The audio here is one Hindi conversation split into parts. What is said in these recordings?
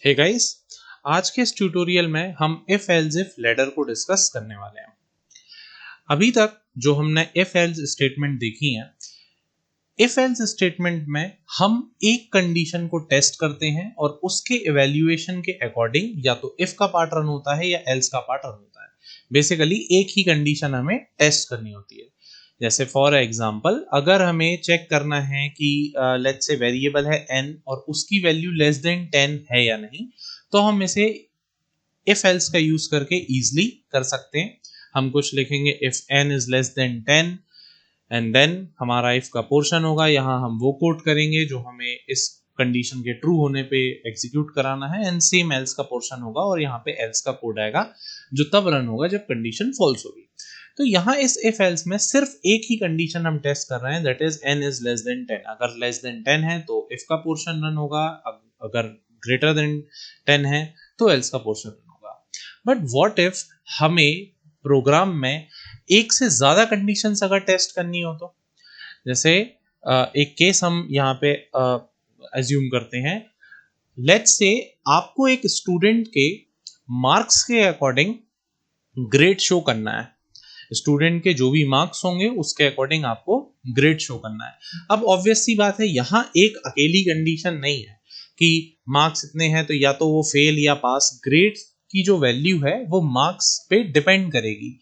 हे गाइस, आज के इस ट्यूटोरियल में हम इफ एल्स इफ लेटर को डिस्कस करने वाले हैं। अभी तक जो हमने इफ एल्स स्टेटमेंट देखी है, इफ एल्स स्टेटमेंट में हम एक कंडीशन को टेस्ट करते हैं और उसके इवैल्यूएशन के अकॉर्डिंग या तो इफ का पार्ट रन होता है या एल्स का पार्ट रन होता है। बेसिकली एक ही कंडीशन हमें टेस्ट करनी होती है। जैसे फॉर एग्जांपल, अगर हमें चेक करना है कि लेट्स से वेरिएबल है n और उसकी वैल्यू लेस देन 10 है या नहीं, तो हम इसे इफ एल्स का यूज करके इजीली कर सकते हैं। हम कुछ लिखेंगे if n is less than 10 and then हमारा इफ का पोर्शन होगा, यहाँ हम वो कोड करेंगे जो हमें इस कंडीशन के ट्रू होने पे एग्जीक्यूट कराना है, एंड सेम एल्स का पोर्शन होगा और यहाँ पे एल्स का कोड आएगा जो तब रन होगा जब कंडीशन फॉल्स होगी। तो यहाँ इस इफ एल्स में सिर्फ एक ही कंडीशन हम टेस्ट कर रहे हैं, that is n is less than 10। अगर लेस देन 10 है तो इफ का पोर्शन रन होगा, अगर ग्रेटर देन 10 है तो एल्स का पोर्शन रन होगा। बट व्हाट इफ हमें प्रोग्राम में एक से ज्यादा कंडीशंस अगर टेस्ट करनी हो तो? जैसे एक केस हम यहाँ पे एज्यूम करते हैं। लेट्स से आपको एक स्टूडेंट के मार्क्स के अकॉर्डिंग ग्रेड शो करना है। स्टूडेंट के जो भी मार्क्स होंगे उसके अकॉर्डिंग आपको ग्रेड शो करना है। अब ऑब्वियस सी बात है, यहाँ एक अकेली कंडीशन नहीं है कि मार्क्स इतने हैं तो या तो वो फेल या पास। ग्रेड की जो वैल्यू है वो मार्क्स पे डिपेंड करेगी।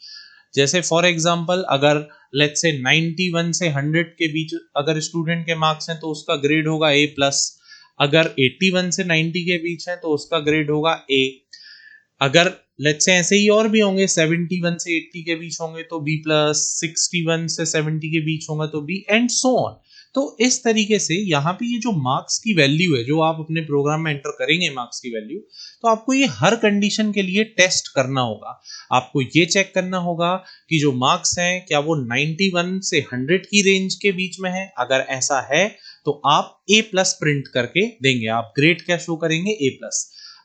जैसे फॉर एग्जांपल, अगर लेट्स से 91 से 100 के बीच अगर स्टूडेंट के मार्क्स हैं तो उसका ग्रेड होगा A+। अगर 81 से 90 के बीच है तो उसका ग्रेड होगा A। अगर लेट्स से ऐसे ही और भी होंगे, 71 से 80 के बीच होंगे तो B+, 61 से 70 के बीच होगा तो B, एंड सो ऑन। तो इस तरीके से यहाँ पे ये जो मार्क्स की वैल्यू है जो आप अपने प्रोग्राम में एंटर करेंगे, मार्क्स की वैल्यू, तो आपको ये हर कंडीशन के लिए टेस्ट करना होगा। आपको ये चेक करना होगा कि जो मार्क्स हैं क्या वो 91 से 100 की रेंज के बीच में है। अगर ऐसा है तो आप A+ प्रिंट करके देंगे, आप ग्रेड क्या शो करेंगे, A+।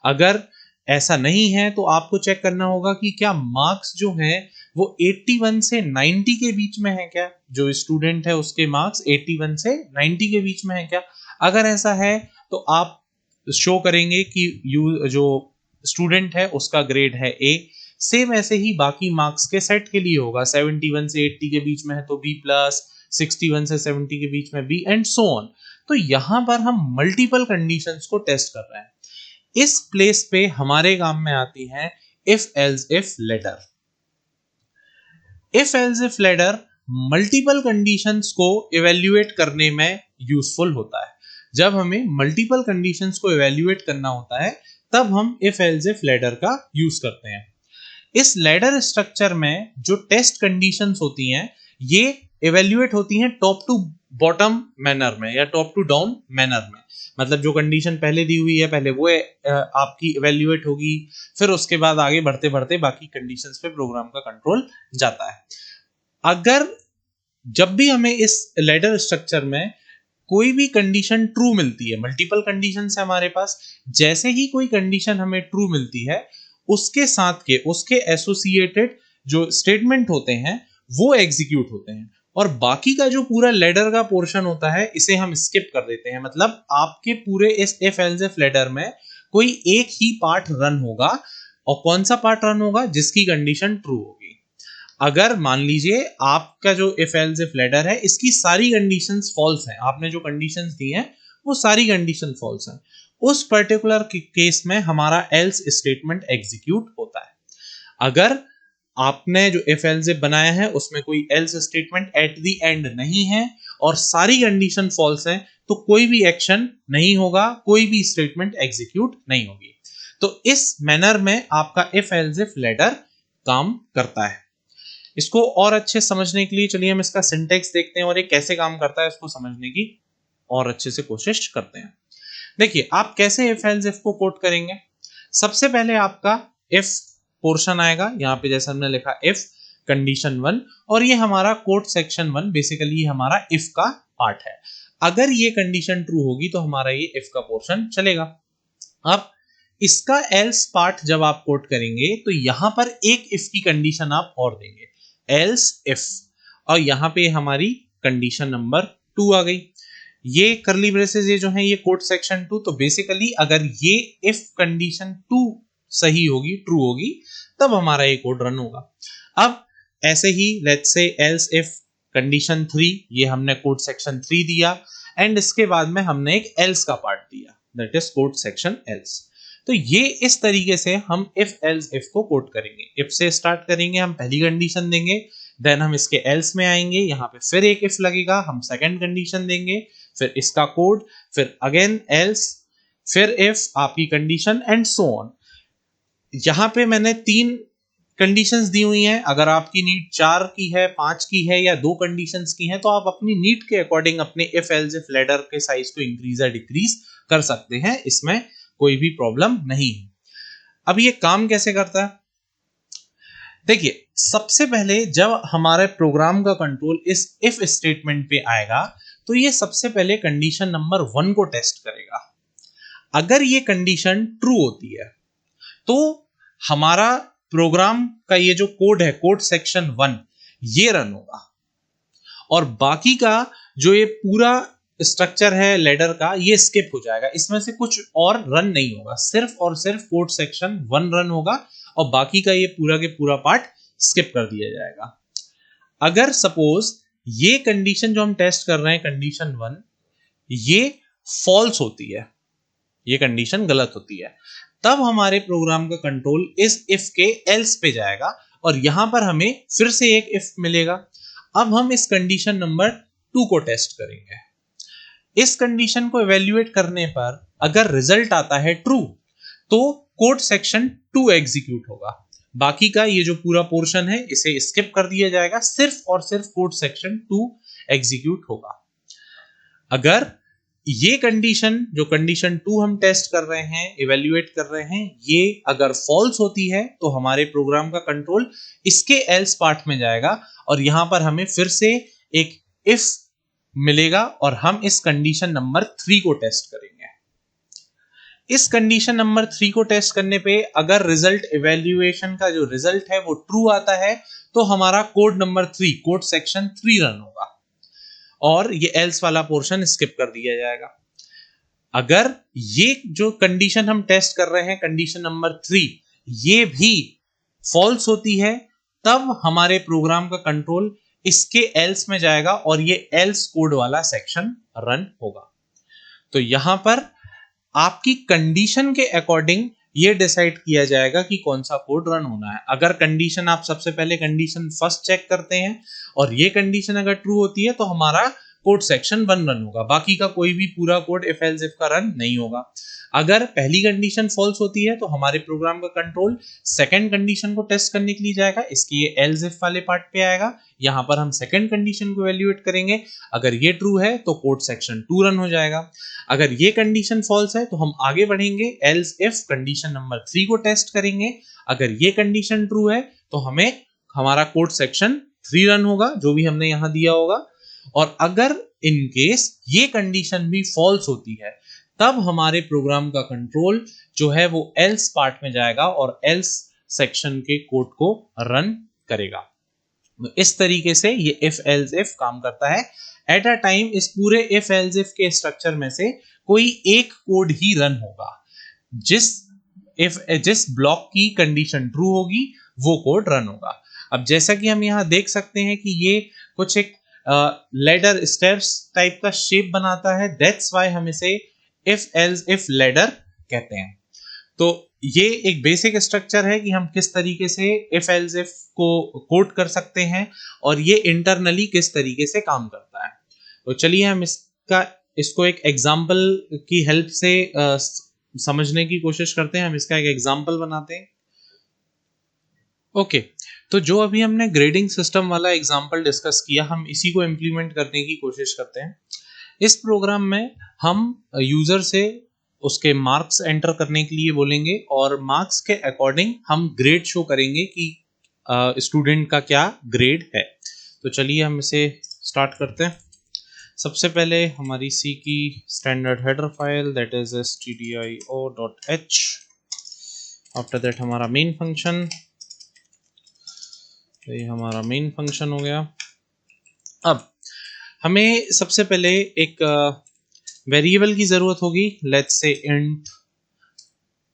अगर ऐसा नहीं है तो आपको चेक करना होगा कि क्या मार्क्स जो हैं वो 81 से 90 के बीच में है क्या, जो स्टूडेंट है उसके मार्क्स 81 से 90 के बीच में है क्या। अगर ऐसा है तो आप शो करेंगे कि जो स्टूडेंट है उसका ग्रेड है A। सेम ऐसे ही बाकी मार्क्स के सेट के लिए होगा, 71 से 80 के बीच में है तो B+, 61 से 70 के बीच में B, एंड सो ऑन। तो यहां पर हम मल्टीपल कंडीशंस को टेस्ट कर रहे हैं। इस प्लेस पे हमारे काम में आती है if else if ladder. If else if ladder multiple conditions को इवेल्युएट करने में यूजफुल होता है। जब हमें मल्टीपल कंडीशंस को इवेल्युएट करना होता है तब हम इफ एल्स इफ लेटर का यूज करते हैं। इस लेटर स्ट्रक्चर में जो टेस्ट कंडीशंस होती हैं ये इवेल्युएट होती हैं टॉप टू बॉटम मैनर में या टॉप टू डाउन मैनर में। मतलब जो कंडीशन पहले दी हुई है पहले वो आपकी इवेल्युएट होगी, फिर उसके बाद आगे बढ़ते बढ़ते बाकी कंडीशंस पे प्रोग्राम का कंट्रोल जाता है। अगर जब भी हमें इस लेटर स्ट्रक्चर में कोई भी कंडीशन ट्रू मिलती है, मल्टीपल कंडीशन है हमारे पास, जैसे ही कोई कंडीशन हमें ट्रू मिलती है उसके साथ के उसके एसोसिएटेड जो स्टेटमेंट होते हैं वो एग्जीक्यूट होते हैं, और बाकी का जो पूरा लेटर का पोर्शन होता है इसे हम स्किप कर देते हैं। मतलब आपके पूरे इस इफ एल्स इफ लेटर में कोई एक ही पार्ट रन होगा, और कौन सा पार्ट रन होगा, जिसकी कंडीशन ट्रू होगी। अगर मान लीजिए आपका जो इफ एल्स इफ लेटर है इसकी सारी कंडीशंस फॉल्स हैं, आपने जो कंडीशंस दी हैं वो सारी कंडीशन फॉल्स हैं, उस पर्टिकुलर केस में हमारा एल्स स्टेटमेंट एग्जीक्यूट होता है। अगर आपने जो इफ एल्स इफ बनाया है उसमें कोई else statement at the end नहीं है और सारी कंडीशन फॉल्स है तो कोई भी एक्शन नहीं होगा, कोई भी स्टेटमेंट एग्जीक्यूट नहीं होगी। तो इस मैनर में आपका इफ एल्स इफ लेटर काम करता है। इसको और अच्छे समझने के लिए चलिए हम इसका सिंटेक्स देखते हैं और ये कैसे काम करता है इसको समझने की और अच्छे से कोशिश करते हैं। देखिए आप कैसे इफ एल्स इफ को कोड करेंगे। सबसे पहले आपका इफ पोर्शन आएगा, यहाँ पे जैसे हमने लिखा इफ कंडीशन 1, और ये हमारा कोड सेक्शन 1 बेसिकली हमारा इफ का पार्ट है। अगर ये कंडीशन ट्रू होगी तो हमारा ये इफ का पोर्शन चलेगा। अब इसका एल्स पार्ट जब आप कोड करेंगे तो यहां पर एक इफ की कंडीशन आप और देंगे, एल्स इफ, और यहां पे हमारी कंडीशन नंबर 2 आ गई। ये करली ब्रेसेस ये जो है ये कोड सेक्शन 2। तो बेसिकली अगर ये इफ कंडीशन 2 सही होगी, ट्रू होगी, तब हमारा ये कोड रन होगा। अब ऐसे ही let's say else if condition 3, ये हमने कोड सेक्शन 3 दिया एंड इसके बाद में हमने एक एल्स का पार्ट दिया, that is code section else. तो ये इस तरीके से हम इफ एल्स इफ को कोड करेंगे। इफ से स्टार्ट करेंगे, हम पहली कंडीशन देंगे, देन हम इसके एल्स में आएंगे, यहाँ पे फिर एक इफ लगेगा, हम सेकंड कंडीशन देंगे, फिर इसका कोड, फिर अगेन एल्स, फिर इफ आपकी कंडीशन एंड सो ऑन। यहां पे मैंने 3 कंडीशंस दी हुई हैं। अगर आपकी नीड 4 की है, 5 की है या 2 कंडीशंस की है, तो आप अपनी नीड के अकॉर्डिंग अपने इफ एल्स इफ लेटर के साइज को इंक्रीज या डिक्रीज कर सकते हैं, इसमें कोई भी प्रॉब्लम नहीं है। अब ये काम कैसे करता है? देखिए, सबसे पहले जब हमारे प्रोग्राम का कंट्रोल इस इफ स्टेटमेंट पे आएगा, तो ये सबसे पहले कंडीशन नंबर 1 को टेस्ट करेगा। अगर ये कंडीशन ट्रू होती है तो हमारा प्रोग्राम का ये जो कोड है, कोड सेक्शन 1, ये रन होगा, और बाकी का जो ये पूरा स्ट्रक्चर है लेडर का, ये स्किप हो जाएगा। इसमें से कुछ और रन नहीं होगा, सिर्फ और सिर्फ कोड सेक्शन 1 रन होगा और बाकी का ये पूरा के पूरा पार्ट स्किप कर दिया जाएगा। अगर सपोज ये कंडीशन जो हम टेस्ट कर रहे हैं, कंडीशन 1, ये फॉल्स होती है, ये कंडीशन गलत होती है, तब हमारे प्रोग्राम का कंट्रोल इस इफ के एल्स पे जाएगा और यहां पर हमें फिर से एक इफ मिलेगा। अब हम इस कंडीशन नंबर 2 को टेस्ट करेंगे। इस कंडीशन को इवेल्युएट करने पर अगर रिजल्ट आता है ट्रू, तो कोड सेक्शन 2 एग्जीक्यूट होगा, बाकी का ये जो पूरा पोर्शन है इसे स्किप कर दिया जाएगा, सिर्फ और सिर्फ कोड सेक्शन 2 एग्जीक्यूट होगा। अगर ये कंडीशन, जो कंडीशन 2 हम टेस्ट कर रहे हैं, इवेल्युएट कर रहे हैं, ये अगर फॉल्स होती है, तो हमारे प्रोग्राम का कंट्रोल इसके एल्स पार्ट में जाएगा और यहां पर हमें फिर से एक इफ मिलेगा और हम इस कंडीशन नंबर 3 को टेस्ट करेंगे। इस कंडीशन नंबर 3 को टेस्ट करने पे अगर रिजल्ट, इवेल्युएशन का जो रिजल्ट है वो ट्रू आता है, तो हमारा code number 3, code section 3 run होगा और ये एल्स वाला पोर्शन स्किप कर दिया जाएगा। अगर ये जो कंडीशन हम टेस्ट कर रहे हैं, कंडीशन नंबर 3, ये भी फॉल्स होती है, तब हमारे प्रोग्राम का कंट्रोल इसके एल्स में जाएगा और ये एल्स कोड वाला सेक्शन रन होगा। तो यहां पर आपकी कंडीशन के अकॉर्डिंग ये डिसाइड किया जाएगा कि कौन सा कोड रन होना है। अगर कंडीशन, आप सबसे पहले कंडीशन फर्स्ट चेक करते हैं और ये कंडीशन अगर ट्रू होती है, तो हमारा कोड सेक्शन 1 रन होगा, बाकी का कोई भी पूरा कोड इफ एल्स इफ का रन नहीं होगा। अगर पहली कंडीशन फॉल्स होती है, तो हमारे प्रोग्राम का कंट्रोल सेकंड कंडीशन को टेस्ट करने के लिए जाएगा, इसकी ये एल्स इफ वाले पार्ट पे आएगा, यहां पर हम सेकंड कंडीशन को इवैल्यूएट करेंगे। अगर ये ट्रू है तो कोड सेक्शन 2 रन हो जाएगा। अगर ये कंडीशन फॉल्स है तो हम आगे बढ़ेंगे, एल्स इफ कंडीशन नंबर 3 को टेस्ट करेंगे। अगर ये कंडीशन ट्रू है तो हमें हमारा कोड सेक्शन 3 रन होगा, जो भी हमने यहां दिया होगा। और अगर इन केस ये कंडीशन भी फॉल्स होती है, तब हमारे प्रोग्राम का कंट्रोल जो है वो एल्स पार्ट में जाएगा और एल्स सेक्शन के कोड को रन करेगा। तो इस तरीके से ये इफ एल्स इफ काम करता है। एट अ टाइम इस पूरे इफ एल्स इफ के स्ट्रक्चर में से कोई एक कोड ही रन होगा, जिस ब्लॉक की कंडीशन ट्रू होगी वो कोड रन होगा। अब जैसा कि हम यहाँ देख सकते हैं कि ये कुछ एक लेडर स्टेप्स टाइप का शेप बनाता है, दैट्स व्हाई हम इसे इफ एल्स इफ लेडर कहते हैं। तो ये एक बेसिक स्ट्रक्चर है कि हम किस तरीके से इफ एल्स इफ को कोड कर सकते हैं और ये इंटरनली किस तरीके से काम करता है। तो चलिए हम इसको एक एग्जांपल की हेल्प से समझने की कोशिश करते हैं। हम इसका एक एग्जांपल बनाते हैं। ओके, तो जो अभी हमने ग्रेडिंग सिस्टम वाला एग्जांपल डिस्कस किया, हम इसी को इम्प्लीमेंट करने की कोशिश करते हैं। इस प्रोग्राम में हम यूजर से उसके मार्क्स एंटर करने के लिए बोलेंगे और मार्क्स के अकॉर्डिंग हम ग्रेड शो करेंगे कि स्टूडेंट का क्या ग्रेड है। तो चलिए हम इसे स्टार्ट करते हैं। सबसे पहले हमारी सी की standard header file, that is stdio.h। After that हमारा मेन फंक्शन, तो ये हमारा मेन फंक्शन हो गया। अब हमें सबसे पहले एक वेरिएबल की जरूरत होगी, लेट्स से इंट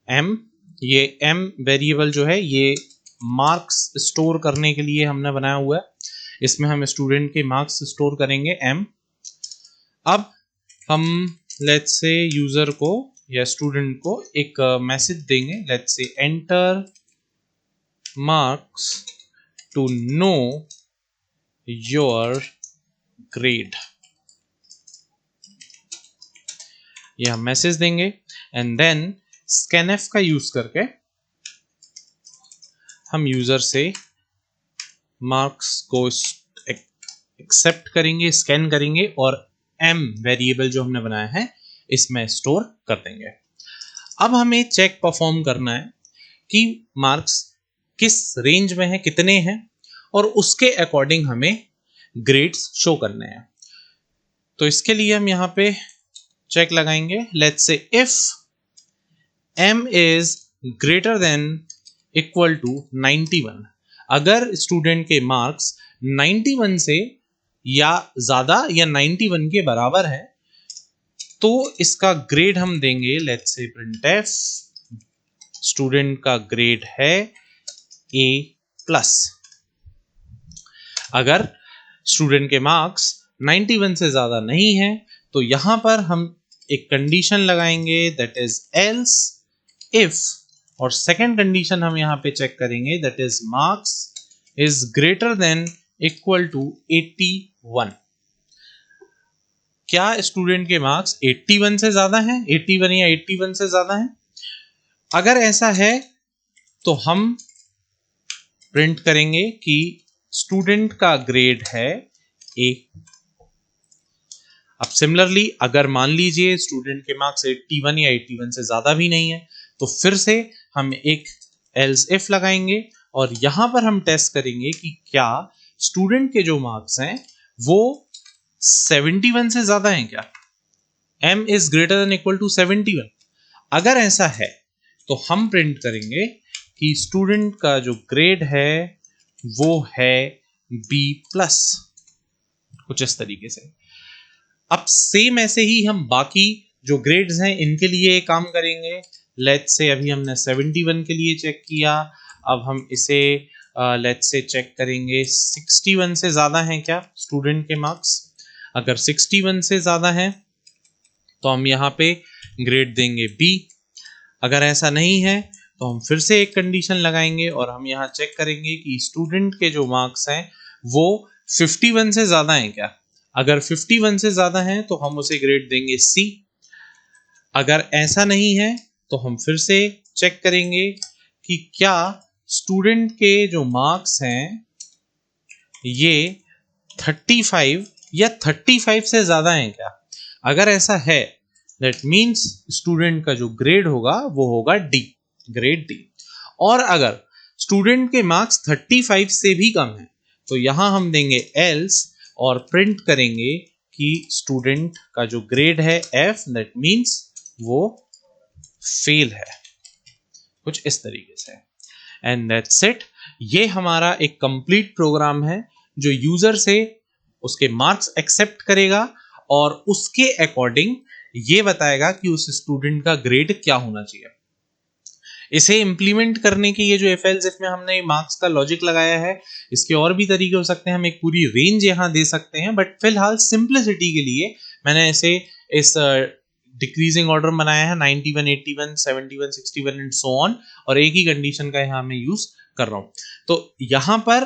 m। ये m वेरिएबल जो है ये मार्क्स स्टोर करने के लिए हमने बनाया हुआ है, इसमें हम स्टूडेंट के मार्क्स स्टोर करेंगे m। अब हम लेट्स से यूजर को या स्टूडेंट को एक मैसेज देंगे, let's say enter marks to know your grade. ये हम मैसेज देंगे एंड देन स्कैनफ का यूज करके हम यूजर से मार्क्स को एक्सेप्ट करेंगे, स्कैन करेंगे और m वेरिएबल जो हमने बनाया है इसमें स्टोर कर देंगे। अब हमें चेक परफॉर्म करना है कि मार्क्स किस रेंज में है, कितने हैं, और उसके अकॉर्डिंग हमें ग्रेड्स शो करने हैं। तो इसके लिए हम यहाँ पे चेक लगाएंगे, let's say if m is greater than equal to 91। अगर स्टूडेंट के मार्क्स 91 से या ज्यादा या 91 के बराबर है तो इसका ग्रेड हम देंगे, लेट्स से printf स्टूडेंट का ग्रेड है A+। अगर स्टूडेंट के मार्क्स 91 से ज्यादा नहीं है तो यहां पर हम एक कंडीशन लगाएंगे, दैट इज एल्स इफ, और सेकेंड कंडीशन हम यहां पे चेक करेंगे, that is marks is greater than equal to 81। क्या स्टूडेंट के मार्क्स 81 से ज्यादा हैं, 81 या 81 से ज्यादा हैं? अगर ऐसा है तो हम प्रिंट करेंगे कि स्टूडेंट का ग्रेड है A। अब सिमिलरली अगर मान लीजिए स्टूडेंट के मार्क्स 81 या 81 से ज्यादा भी नहीं है तो फिर से हम एक एल्स इफ लगाएंगे और यहां पर हम टेस्ट करेंगे कि क्या स्टूडेंट के जो मार्क्स हैं वो 71 से ज्यादा हैं क्या, m is greater than equal to 71। अगर ऐसा है तो हम प्रिंट करेंगे कि स्टूडेंट का जो ग्रेड है वो है B+, कुछ इस तरीके से। अब सेम ऐसे ही हम बाकी जो ग्रेड्स हैं इनके लिए काम करेंगे। लेट्स से अभी हमने 71 के लिए चेक किया, अब हम इसे लेट्स से चेक करेंगे 61 से ज्यादा हैं क्या स्टूडेंट के मार्क्स। अगर 61 से ज्यादा हैं तो हम यहाँ पे ग्रेड देंगे B। अगर ऐसा नहीं है तो हम फिर से एक कंडीशन लगाएंगे और हम यहाँ चेक करेंगे कि स्टूडेंट के जो मार्क्स हैं वो 51 से ज्यादा हैं क्या। अगर 51 से ज्यादा हैं तो हम उसे ग्रेड देंगे C। अगर ऐसा नहीं है तो हम फिर से चेक करेंगे कि क्या स्टूडेंट के जो मार्क्स हैं ये 35 या 35 से ज्यादा हैं क्या। अगर ऐसा है दैट मीन्स स्टूडेंट का जो ग्रेड होगा वो होगा D, ग्रेड D। और अगर स्टूडेंट के मार्क्स 35 से भी कम है तो यहां हम देंगे एल्स और प्रिंट करेंगे कि स्टूडेंट का जो ग्रेड है F, दैट मीन्स वो फेल है, कुछ इस तरीके से। And that's it. ये हमारा एक कंप्लीट प्रोग्राम है जो यूजर से उसके मार्क्स एक्सेप्ट करेगा और उसके अकॉर्डिंग ये बताएगा कि उस स्टूडेंट का ग्रेड क्या होना चाहिए। इसे इंप्लीमेंट करने के ये जो इफ एल्स इफ में हमने मार्क्स का लॉजिक लगाया है, इसके और भी तरीके हो सकते हैं, हम एक पूरी रेंज यहाँ दे सकते हैं, बट फिलहाल सिंप्लिसिटी के लिए मैंने इसे इस डिक्रीजिंग ऑर्डर में बनाया है, 91, 81, 71, 61 एंड सो ऑन, और एक ही कंडीशन का यहाँ मैं यूज कर रहा हूँ। तो यहाँ पर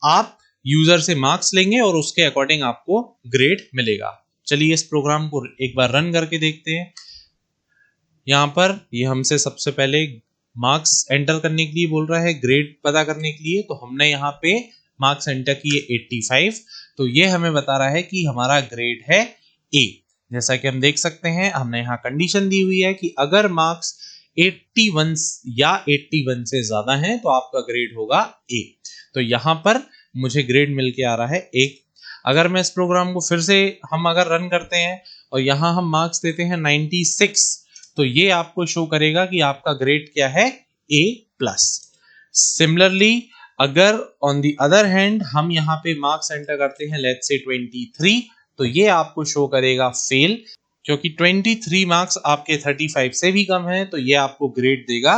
आप यूजर से मार्क्स लेंगे और उसके अकॉर्डिंग आपको ग्रेड मिलेगा। चलिए इस प्रोग्राम को एक बार रन करके देखते हैं। यहाँ पर ये हमसे सबसे पहले मार्क्स एंटर करने के लिए बोल रहा है, ग्रेड पता करने के लिए, तो हमने यहाँ पे मार्क्स एंटर किए 85, तो ये हमें बता रहा है कि हमारा ग्रेड है A। जैसा कि हम देख सकते हैं हमने यहाँ कंडीशन दी हुई है कि अगर मार्क्स 81 या 81 से ज्यादा हैं तो आपका ग्रेड होगा A। तो यहाँ पर मुझे ग्रेड मिल के आ रहा है A। अगर मैं इस प्रोग्राम को फिर से हम अगर रन करते हैं और यहाँ हम मार्क्स देते हैं 96, तो ये आपको शो करेगा कि आपका ग्रेड क्या है A+। सिमिलरली अगर ऑन द अदर हैंड हम यहाँ पे मार्क्स एंटर करते हैं लेट्स से 23, तो ये आपको शो करेगा फेल। क्योंकि 23 मार्क्स आपके 35 से भी कम है, तो ये आपको ग्रेड देगा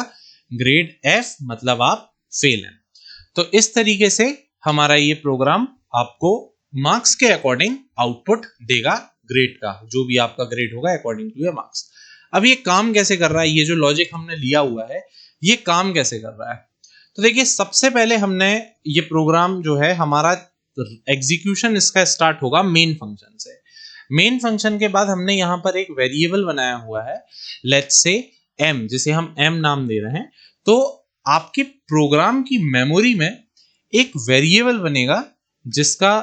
ग्रेड F, मतलब आप फेल हैं। तो इस तरीके से हमारा ये प्रोग्राम आपको मार्क्स के अकॉर्डिंग आउटपुट देगा ग्रेड का, जो भी आपका ग्रेड होगा अकॉर्डिंग टू योर मार्क्स। अब ये काम कैसे कर रहा है, ये जो लॉजिक हमने लिया हुआ है ये काम कैसे कर रहा है? तो देखिए, सबसे पहले हमने ये प्रोग्राम जो है हमारा एग्जीक्यूशन इसका स्टार्ट होगा मेन फंक्शन से। मेन फंक्शन के बाद हमने यहाँ पर एक वेरिएबल बनाया हुआ है, लेट्स से m, जिसे हम m नाम दे रहे हैं। तो आपके प्रोग्राम की मेमोरी में एक वेरिएबल बनेगा जिसका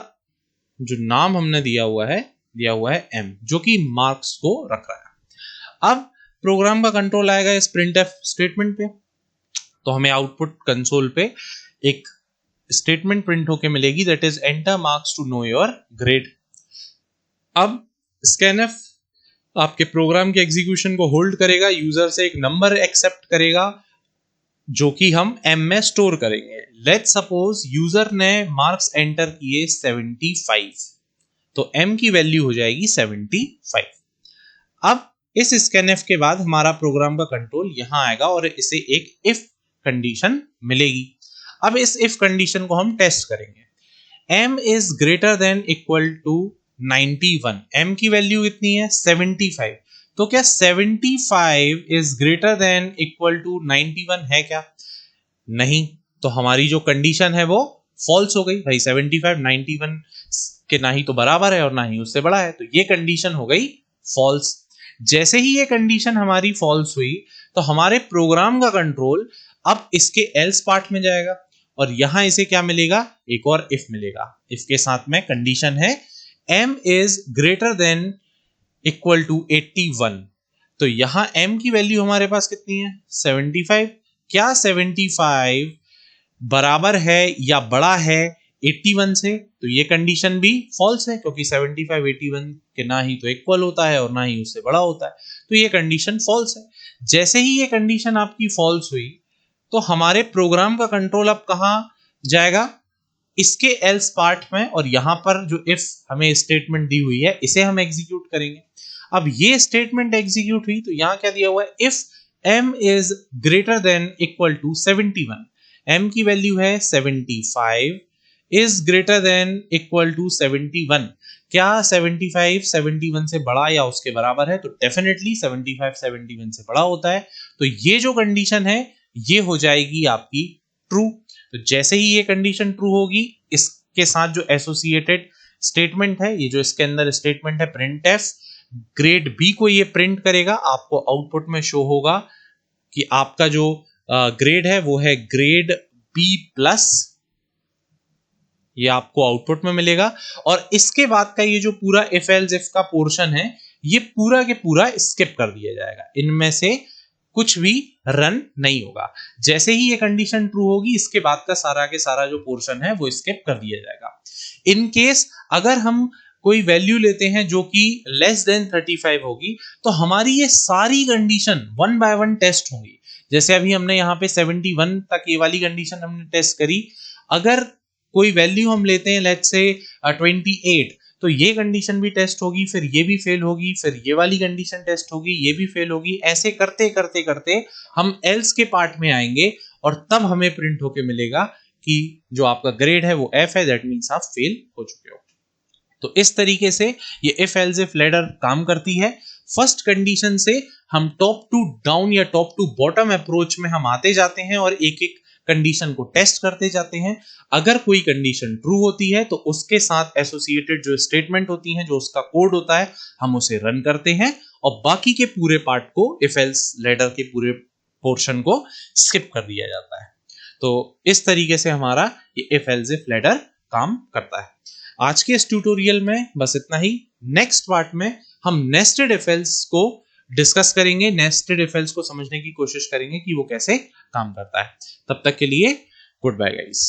जो नाम हमने दिया हुआ है m, जो कि मार्क्स को रख रहा है। अब प्रोग्राम का कंट्रोल आएगा इस printf स्टेटमेंट पे, तो हमें आउटपुट कंसोल पे एक स्टेटमेंट प्रिंट होके मिलेगी, that is enter marks to know your grade. अब स्कैनफ आपके प्रोग्राम के एग्जीक्यूशन को होल्ड करेगा, यूजर से एक नंबर एक्सेप्ट करेगा जो कि हम m में स्टोर करेंगे। लेट्स सपोज यूजर ने मार्क्स एंटर किए 75, तो m की वैल्यू हो जाएगी 75। अब इस स्कैनफ के बाद हमारा प्रोग्राम का कंट्रोल यहां आएगा और इसे एक इफ कंडीशन मिलेगी। अब इस इफ कंडीशन को हम टेस्ट करेंगे। m is greater than equal to 91, m की वैल्यू कितनी है 75, तो क्या 75 is greater than equal to 91 है क्या? नहीं, तो हमारी जो कंडीशन है वो फॉल्स हो गई भाई। 75 91 के ना ही तो बराबर है और ना ही उससे बड़ा है, तो ये कंडीशन हो गई फॉल्स। जैसे ही ये कंडीशन हमारी फॉल्स हुई, तो हमारे प्रोग्राम का कंट्रोल अब इसके एल्स पार्ट में जाएगा और यहां इसे क्या मिलेगा, एक और इफ मिलेगा। इफ के साथ में कंडीशन है m is greater than equal to 81, तो यहां m की वैल्यू हमारे पास कितनी है 75। क्या 75 बराबर है या बड़ा है 81 से? तो ये कंडीशन भी फॉल्स है, क्योंकि 75 81 के ना ही तो इक्वल होता है और ना ही उससे बड़ा होता है, तो ये कंडीशन फॉल्स है। जैसे ही ये कंडीशन आपकी फॉल्स हुई, तो हमारे प्रोग्राम का कंट्रोल अब कहां जाएगा, इसके एल्स पार्ट में, और यहां पर जो इफ हमें स्टेटमेंट दी हुई है इसे हम एग्जीक्यूट करेंगे। अब ये स्टेटमेंट एग्जीक्यूट हुई, तो यहां क्या दिया हुआ है, if m is greater than equal to 71, m की वैल्यू है 75 is greater than equal to 71, क्या 75 71 से बड़ा या उसके बराबर है? तो डेफिनेटली 75 71 से बड़ा होता है, तो ये जो कंडीशन है ये हो जाएगी आपकी ट्रू। तो जैसे ही ये कंडीशन ट्रू होगी, इसके साथ जो एसोसिएटेड स्टेटमेंट है, ये जो इसके अंदर स्टेटमेंट है printf, ग्रेड बी को ये प्रिंट करेगा, आपको आउटपुट में शो होगा कि आपका जो ग्रेड है वो है ग्रेड बी प्लस, ये आपको आउटपुट में मिलेगा। और इसके बाद का ये जो पूरा इफ एल्स इफ का पोर्शन है, ये पूरा के पूरा स्किप कर दिया जाएगा, इनमें से कुछ भी रन नहीं होगा। जैसे ही ये कंडीशन ट्रू होगी, इसके बाद का सारा के सारा जो पोर्शन है वो स्किप कर दिया जाएगा। इन केस अगर हम कोई वैल्यू लेते हैं जो कि लेस देन 35 होगी, तो हमारी ये सारी condition one by one test होंगी। जैसे अभी हमने यहाँ पे 71 तक ये वाली कंडीशन हमने टेस्ट करी, अगर कोई वैल्यू हम लेते हैं लेट्स से 28, तो ये कंडीशन भी टेस्ट होगी, फिर ये भी फेल होगी, फिर ये वाली कंडीशन टेस्ट होगी, ये भी फेल होगी। ऐसे करते करते करते हम एल्स के पार्ट में आएंगे और तब हमें प्रिंट होके मिलेगा कि जो आपका ग्रेड है वो F है, दैट मींस आप फेल हो चुके हो। तो इस तरीके से ये इफ एल्स इफ लैडर काम करती है। फर्स्ट कंडीशन से हम टॉप टू डाउन या टॉप टू बॉटम अप्रोच में हम आते जाते हैं और एक एक कंडीशन को टेस्ट करते जाते हैं। अगर कोई कंडीशन ट्रू होती है तो उसके साथ एसोसिएटेड जो स्टेटमेंट होती हैं, जो उसका कोड होता है, हम उसे रन करते हैं और बाकी के पूरे पार्ट को, इफ एल्स लैडर के पूरे पोर्शन को स्किप कर दिया जाता है। तो इस तरीके से हमारा ये इफ एल्स इफ लैडर काम करता है। आज के इस ट्यूटोरियल में बस इतना ही। नेक्स्ट पार्ट में हम नेस्टेड इफ एल्स को डिस्कस करेंगे, नेस्टेड इफ एल्स को समझने की कोशिश करेंगे कि वो कैसे काम करता है। तब तक के लिए गुड बाय गाइस।